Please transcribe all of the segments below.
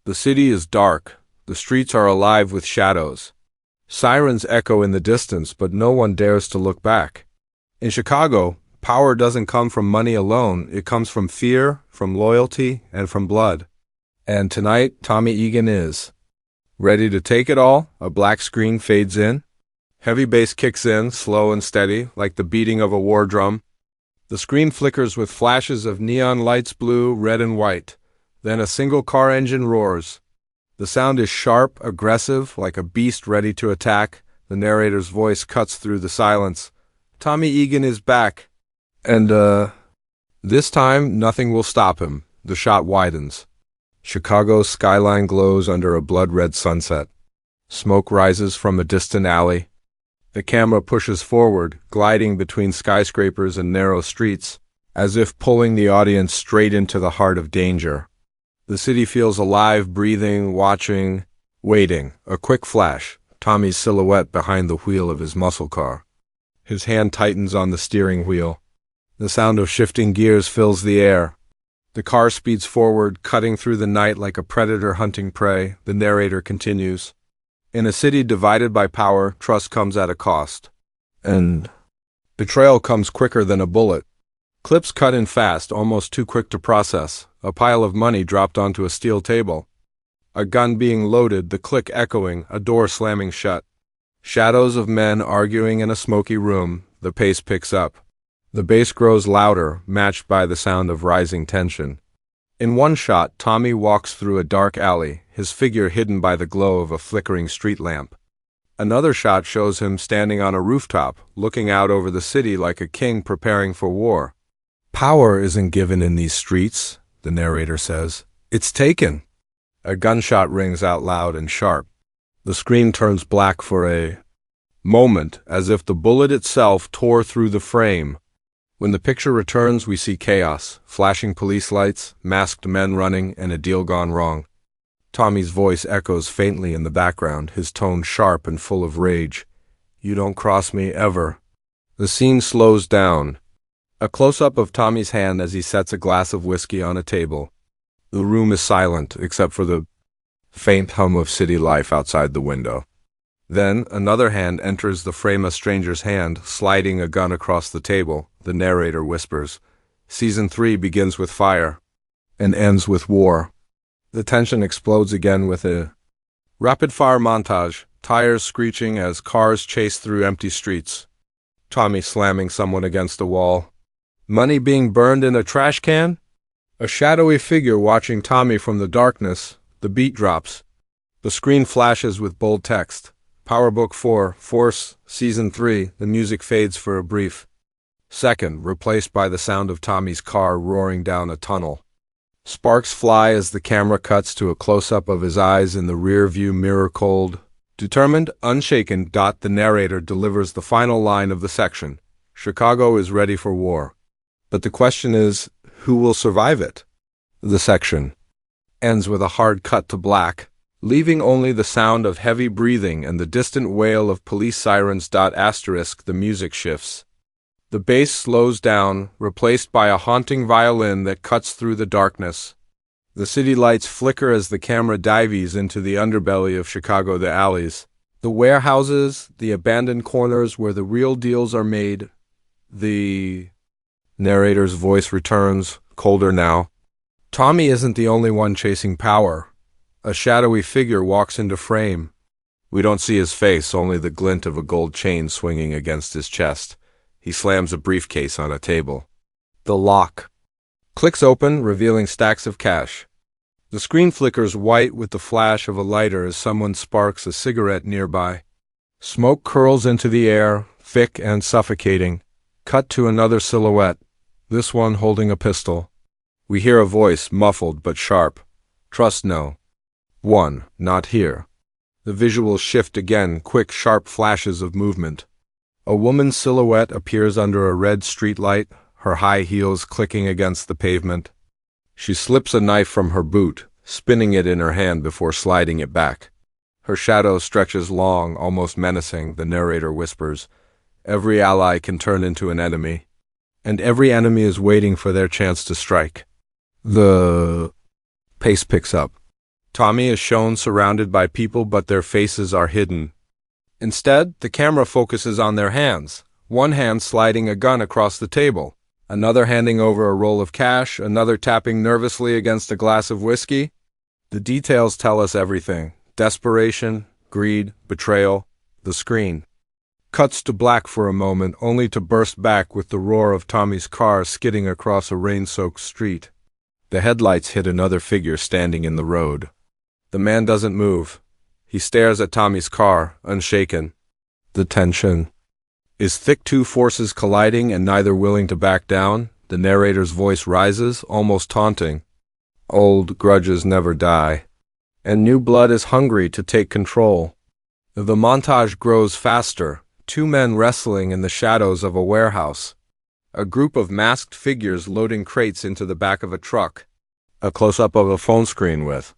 The city is dark. The streets are alive with shadows. Sirens echo in the distance, but no one dares to look back. In Chicago, power doesn't come from money alone. It comes from fear, from loyalty, and from blood. And tonight, Tommy Egan is ready to take it all. A black screen fades in. Heavy bass kicks in, slow and steady, like the beating of a war drum. The screen flickers with flashes of neon lights, blue, red, and white. Then a single car engine roars. The sound is sharp, aggressive, like a beast ready to attack. The narrator's voice cuts through the silence. Tommy Egan is back. And, this time, nothing will stop him. The shot widens. Chicago's skyline glows under a blood-red sunset. Smoke rises from a distant alley. The camera pushes forward, gliding between skyscrapers and narrow streets, as if pulling the audience straight into the heart of danger. The city feels alive, breathing, watching, waiting. A quick flash, Tommy's silhouette behind the wheel of his muscle car. His hand tightens on the steering wheel. The sound of shifting gears fills the air. The car speeds forward, cutting through the night like a predator hunting prey. The narrator continues. In a city divided by power, trust comes at a cost. And betrayal comes quicker than a bullet. Clips cut in fast, almost too quick to process. A pile of money dropped onto a steel table. A gun being loaded, the click echoing, a door slamming shut. Shadows of men arguing in a smoky room. The pace picks up. The bass grows louder, matched by the sound of rising tension. In one shot, Tommy walks through a dark alley, his figure hidden by the glow of a flickering street lamp. Another shot shows him standing on a rooftop, looking out over the city like a king preparing for war. Power isn't given in these streets, the narrator says. It's taken. A gunshot rings out loud and sharp. The screen turns black for a moment, as if the bullet itself tore through the frame. When the picture returns, we see chaos, flashing police lights, masked men running, and a deal gone wrong. Tommy's voice echoes faintly in the background, his tone sharp and full of rage. You don't cross me, ever. The scene slows down. A close-up of Tommy's hand as he sets a glass of whiskey on a table. The room is silent, except for the faint hum of city life outside the window. Then, another hand enters the frame, a stranger's hand, sliding a gun across the table. The narrator whispers. Season 3 begins with fire and ends with war. The tension explodes again with a rapid-fire montage, tires screeching as cars chase through empty streets. Tommy slamming someone against a wall. Money being burned in a trash can? A shadowy figure watching Tommy from the darkness. The beat drops. The screen flashes with bold text. Powerbook 4, Force, Season 3, the music fades for a brief second, replaced by the sound of Tommy's car roaring down a tunnel. Sparks fly as the camera cuts to a close-up of his eyes in the rear-view mirror. Cold, determined, unshaken. The narrator delivers the final line of the section. Chicago is ready for war. But the question is, who will survive it? The section ends with a hard cut to black, leaving only the sound of heavy breathing and the distant wail of police sirens. The music shifts. The bass slows down, replaced by a haunting violin that cuts through the darkness. The city lights flicker as the camera dives into the underbelly of Chicago, the alleys, the warehouses, the abandoned corners where the real deals are made. The narrator's voice returns, colder now. Tommy isn't the only one chasing power. A shadowy figure walks into frame. We don't see his face, only the glint of a gold chain swinging against his chest. He slams a briefcase on a table. The lock clicks open, revealing stacks of cash. The screen flickers white with the flash of a lighter as someone sparks a cigarette nearby. Smoke curls into the air, thick and suffocating. Cut to another silhouette, this one holding a pistol. We hear a voice, muffled but sharp. Trust no one, not here. The visuals shift again, quick, sharp flashes of movement. A woman's silhouette appears under a red streetlight, her high heels clicking against the pavement. She slips a knife from her boot, spinning it in her hand before sliding it back. Her shadow stretches long, almost menacing. The narrator whispers, every ally can turn into an enemy, and every enemy is waiting for their chance to strike. The pace picks up. Tommy is shown surrounded by people, but their faces are hidden. Instead, the camera focuses on their hands, one hand sliding a gun across the table, another handing over a roll of cash, another tapping nervously against a glass of whiskey. The details tell us everything: desperation, greed, betrayal. The screen cuts to black for a moment, only to burst back with the roar of Tommy's car skidding across a rain-soaked street. The headlights hit another figure standing in the road. The man doesn't move. He stares at Tommy's car, unshaken. The tension is thick, two forces colliding and neither willing to back down. The narrator's voice rises, almost taunting. Old grudges never die, and new blood is hungry to take control. The montage grows faster, two men wrestling in the shadows of a warehouse. A group of masked figures loading crates into the back of a truck. A close-up of a phone screen with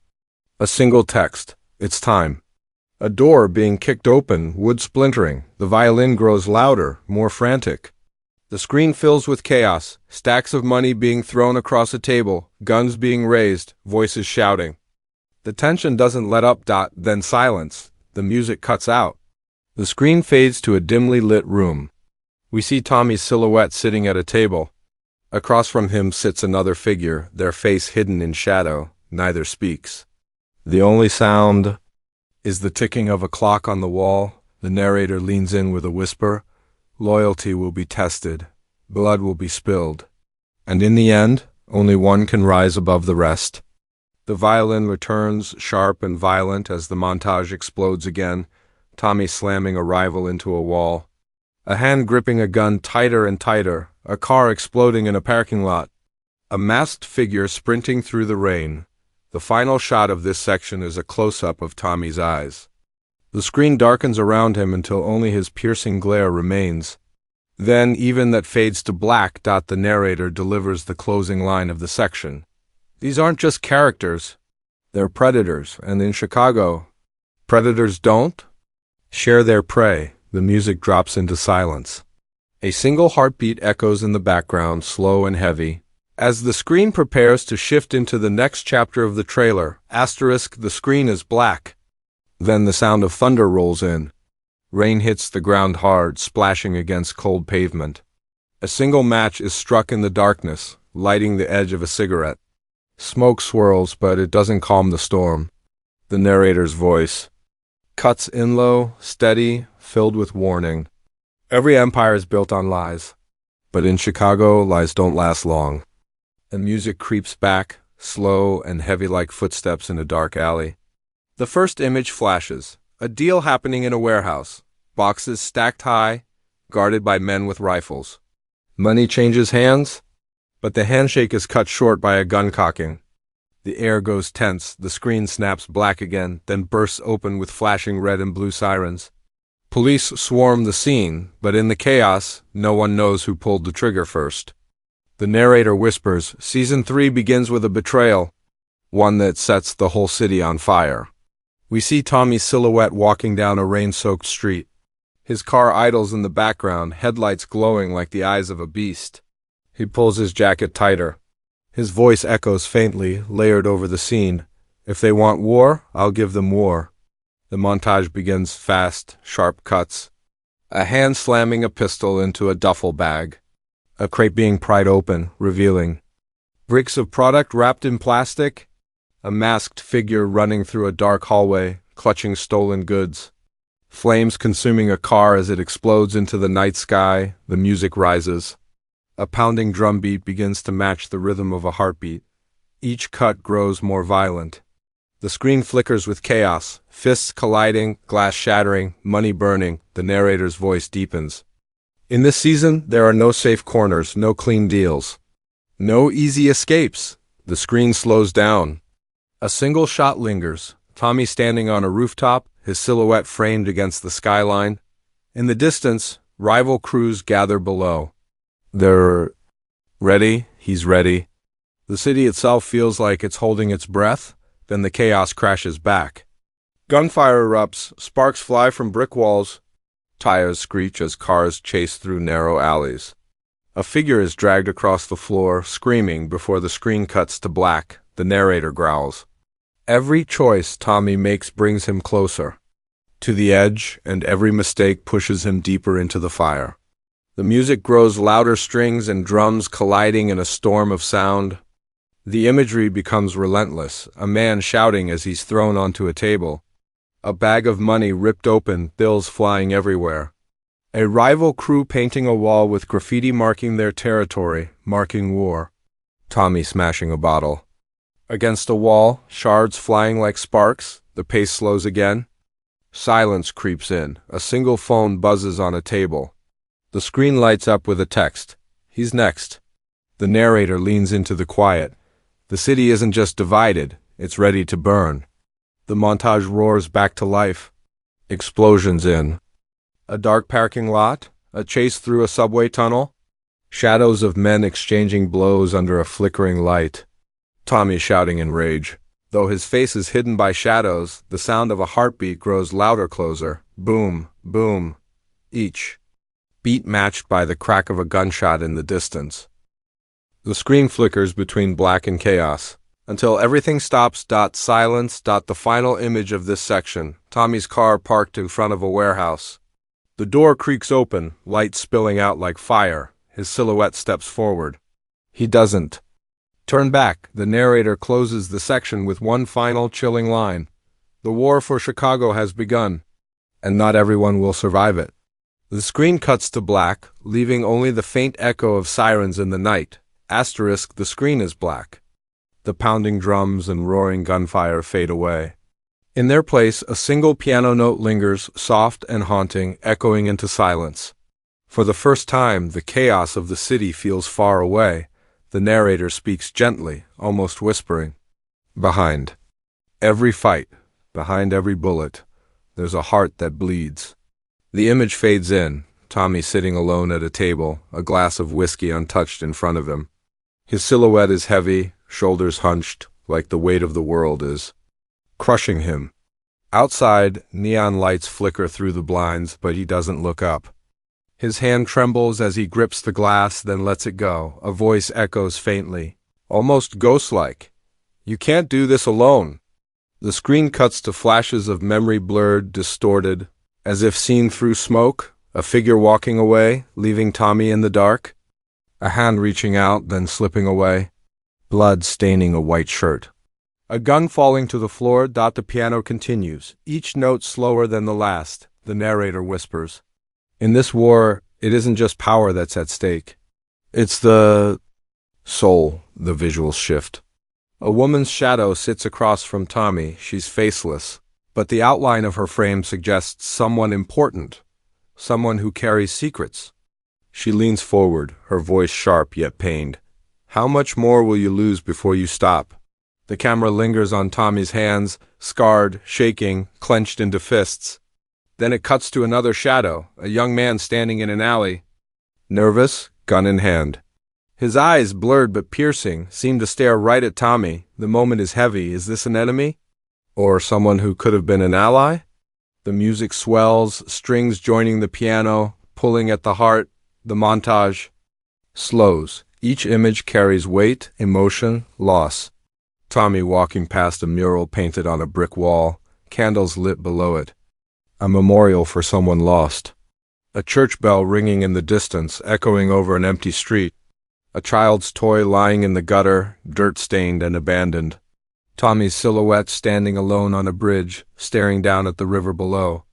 a single text: "It's time." A door being kicked open, wood splintering. The violin grows louder, more frantic. The screen fills with chaos, stacks of money being thrown across a table, guns being raised, voices shouting. The tension doesn't let up. Then silence. The music cuts out. The screen fades to a dimly lit room. We see Tommy's silhouette sitting at a table. Across from him sits another figure, their face hidden in shadow. Neither speaks. The only sound is the ticking of a clock on the wall. The narrator leans in with a whisper. Loyalty will be tested. Blood will be spilled. And in the end, only one can rise above the rest. The violin returns, sharp and violent, as the montage explodes again. Tommy slamming a rival into a wall. A hand gripping a gun tighter and tighter. A car exploding in a parking lot. A masked figure sprinting through the rain. The final shot of this section is a close-up of Tommy's eyes. The screen darkens around him until only his piercing glare remains. Then, even that fades to black. The narrator delivers the closing line of the section. These aren't just characters. They're predators, and in Chicago, predators don't share their prey. The music drops into silence. A single heartbeat echoes in the background, slow and heavy. As the screen prepares to shift into the next chapter of the trailer, the screen is black. Then the sound of thunder rolls in. Rain hits the ground hard, splashing against cold pavement. A single match is struck in the darkness, lighting the edge of a cigarette. Smoke swirls, but it doesn't calm the storm. The narrator's voice cuts in low, steady, filled with warning. Every empire is built on lies. But in Chicago, lies don't last long. The music creeps back, slow and heavy like footsteps in a dark alley. The first image flashes. A deal happening in a warehouse. Boxes stacked high, guarded by men with rifles. Money changes hands, but the handshake is cut short by a gun cocking. The air goes tense, the screen snaps black again, then bursts open with flashing red and blue sirens. Police swarm the scene, but in the chaos, no one knows who pulled the trigger first. The narrator whispers, Season 3 begins with a betrayal, one that sets the whole city on fire. We see Tommy's silhouette walking down a rain-soaked street. His car idles in the background, headlights glowing like the eyes of a beast. He pulls his jacket tighter. His voice echoes faintly, layered over the scene. If they want war, I'll give them war. The montage begins fast, sharp cuts. A hand slamming a pistol into a duffel bag. A crate being pried open, revealing bricks of product wrapped in plastic. A masked figure running through a dark hallway, clutching stolen goods. Flames consuming a car as it explodes into the night sky. The music rises. A pounding drum beat begins to match the rhythm of a heartbeat. Each cut grows more violent. The screen flickers with chaos, fists colliding, glass shattering, money burning. The narrator's voice deepens. In this season, there are no safe corners, no clean deals. No easy escapes. The screen slows down. A single shot lingers. Tommy standing on a rooftop, his silhouette framed against the skyline. In the distance, rival crews gather below. They're ready. He's ready. The city itself feels like it's holding its breath. Then the chaos crashes back. Gunfire erupts, sparks fly from brick walls. Tires screech as cars chase through narrow alleys. A figure is dragged across the floor, screaming before the screen cuts to black. The narrator growls. Every choice Tommy makes brings him closer to the edge, and every mistake pushes him deeper into the fire. The music grows louder, strings and drums colliding in a storm of sound. The imagery becomes relentless, a man shouting as he's thrown onto a table, a bag of money ripped open, bills flying everywhere. A rival crew painting a wall with graffiti marking their territory, marking war. Tommy smashing a bottle against a wall, shards flying like sparks. The pace slows again. Silence creeps in. A single phone buzzes on a table. The screen lights up with a text. He's next. The narrator leans into the quiet. The city isn't just divided, it's ready to burn. The montage roars back to life. Explosions in a dark parking lot, a chase through a subway tunnel, shadows of men exchanging blows under a flickering light. Tommy shouting in rage. Though his face is hidden by shadows, the sound of a heartbeat grows louder, closer. Boom, boom. Each beat matched by the crack of a gunshot in the distance. The screen flickers between black and chaos, until everything stops. Silence. The final image of this section. Tommy's car parked in front of a warehouse. The door creaks open, light spilling out like fire. His silhouette steps forward. He doesn't turn back. The narrator closes the section with one final chilling line. The war for Chicago has begun, and not everyone will survive it. The screen cuts to black, leaving only the faint echo of sirens in the night. Asterisk, the screen is black. The pounding drums and roaring gunfire fade away. In their place, a single piano note lingers, soft and haunting, echoing into silence. For the first time, the chaos of the city feels far away. The narrator speaks gently, almost whispering. Behind every fight, behind every bullet, there's a heart that bleeds. The image fades in, Tommy sitting alone at a table, a glass of whiskey untouched in front of him. His silhouette is heavy, shoulders hunched, like the weight of the world is crushing him. Outside, neon lights flicker through the blinds, but he doesn't look up. His hand trembles as he grips the glass, then lets it go. A voice echoes faintly, almost ghost-like. You can't do this alone. The screen cuts to flashes of memory, blurred, distorted, as if seen through smoke, a figure walking away, leaving Tommy in the dark. A hand reaching out, then slipping away. Blood staining a white shirt. A gun falling to the floor. The piano continues, each note slower than the last. The narrator whispers. In this war, it isn't just power that's at stake. It's the soul. The visuals shift. A woman's shadow sits across from Tommy. She's faceless, but the outline of her frame suggests someone important, someone who carries secrets. She leans forward, her voice sharp yet pained. How much more will you lose before you stop? The camera lingers on Tommy's hands, scarred, shaking, clenched into fists. Then it cuts to another shadow, a young man standing in an alley. Nervous, gun in hand. His eyes, blurred but piercing, seem to stare right at Tommy. The moment is heavy. Is this an enemy? Or someone who could have been an ally? The music swells, strings joining the piano, pulling at the heart. The montage slows. Each image carries weight, emotion, loss. Tommy walking past a mural painted on a brick wall, candles lit below it. A memorial for someone lost. A church bell ringing in the distance, echoing over an empty street. A child's toy lying in the gutter, dirt-stained and abandoned. Tommy's silhouette standing alone on a bridge, staring down at the river below.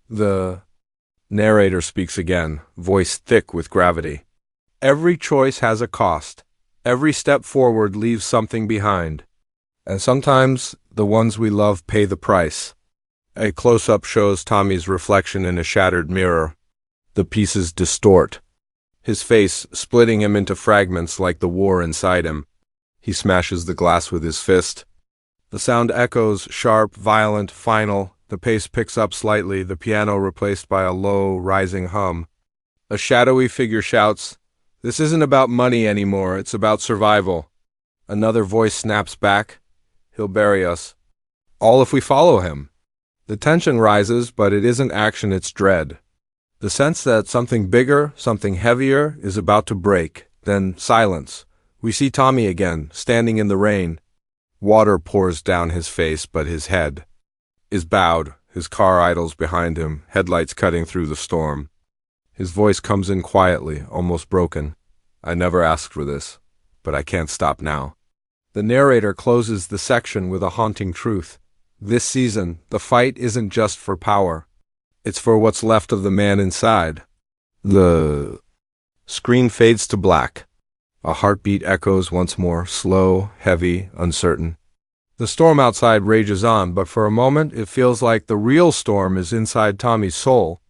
The narrator speaks again, voice thick with gravity. Every choice has a cost. Every step forward leaves something behind. And sometimes the ones we love pay the price. A close-up shows Tommy's reflection in a shattered mirror. The pieces distort, his face splitting him into fragments like the war inside him. He smashes the glass with his fist. The sound echoes, sharp, violent, final. The pace picks up slightly, the piano replaced by a low, rising hum. A shadowy figure shouts, "This isn't about money anymore, it's about survival." Another voice snaps back, "He'll bury us. All if we follow him." The tension rises, but it isn't action, it's dread. The sense that something bigger, something heavier, is about to break. Then silence. We see Tommy again, standing in the rain. Water pours down his face, but his head is bowed. His car idles behind him, headlights cutting through the storm. His voice comes in quietly, almost broken. I never asked for this, but I can't stop now. The narrator closes the section with a haunting truth. This season, the fight isn't just for power. It's for what's left of the man inside. The screen fades to black. A heartbeat echoes once more, slow, heavy, uncertain. The storm outside rages on, but for a moment it feels like the real storm is inside Tommy's soul.